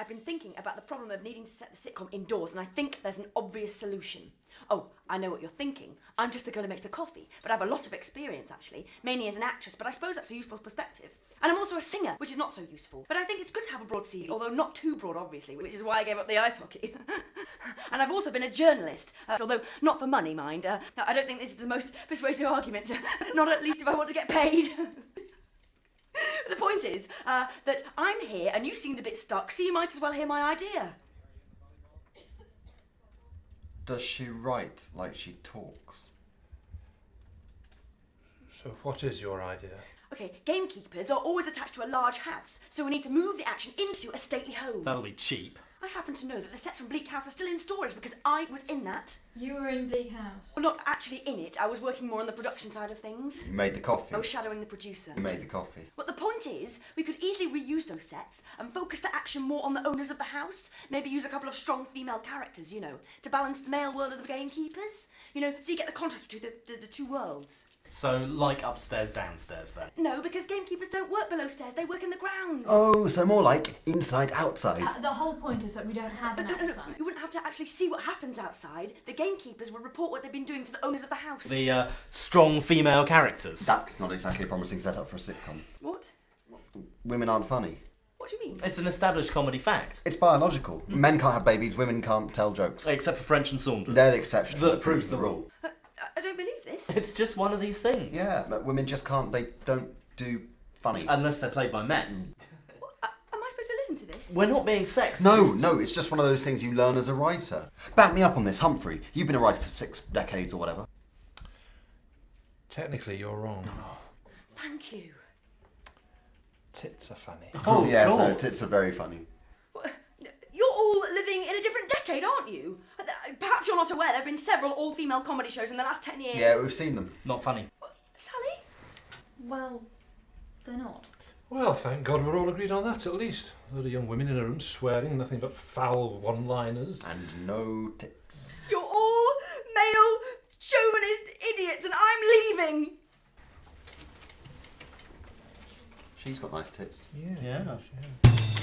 I've been thinking about the problem of needing to set the sitcom indoors, and I think there's an obvious solution. Oh, I know what you're thinking. I'm just the girl who makes the coffee, but I have a lot of experience, actually, mainly as an actress, but I suppose that's a useful perspective. And I'm also a singer, which is not so useful. But I think it's good to have a broad CV, although not too broad, obviously, which is why I gave up the ice hockey. And I've also been a journalist, although not for money, mind. I don't think this is the most persuasive argument, not at least if I want to get paid. The point is that I'm here and you seemed a bit stuck, so you might as well hear my idea. Does she write like she talks? So what is your idea? Okay, gamekeepers are always attached to a large house, so we need to move the action into a stately home. That'll be cheap. I happen to know that the sets from Bleak House are still in storage because I was in that. You were in Bleak House? Well, not actually in it. I was working more on the production side of things. You made the coffee. I was shadowing the producer. You made the coffee. But the point is, we could easily reuse those sets and focus the action more on the owners of the house. Maybe use a couple of strong female characters, you know, to balance the male world of the gamekeepers. You know, so you get the contrast between the two worlds. So, like upstairs, downstairs, then? No, because gamekeepers don't work below stairs, they work in the grounds. Oh, so more like inside, outside. The whole point is that we don't have an No, outside. you wouldn't have to actually see what happens outside. The gamekeepers would report what they've been doing to the owners of the house. The strong female characters. That's not exactly a promising setup for a sitcom. What? Women aren't funny. What do you mean? It's an established comedy fact. It's biological. Men can't have babies, women can't tell jokes. Except for French and Saunders. They're the exception. That proves the rule. I don't believe this. It's just one of these things. Yeah, but women just can't, they don't do funny. Unless they're played by men. Am I supposed to listen to this? We're not being sexist. No, it's just one of those things you learn as a writer. Back me up on this, Humphrey. You've been a writer for 6 decades or whatever. Technically, you're wrong. Thank you. Tits are funny. Oh, yeah, of so course. tits are very funny. You're all living in a different decade, aren't you? Perhaps you're not aware there have been several all-female comedy shows in the last 10 years. Yeah, we've seen them. Not funny. Sally? Well, they're not. Well, thank God we're all agreed on that, at least. A lot of young women in a room swearing nothing but foul one-liners. And no tits. You're all male chauvinist idiots and I'm leaving! She's got nice tits. Yeah. Yeah.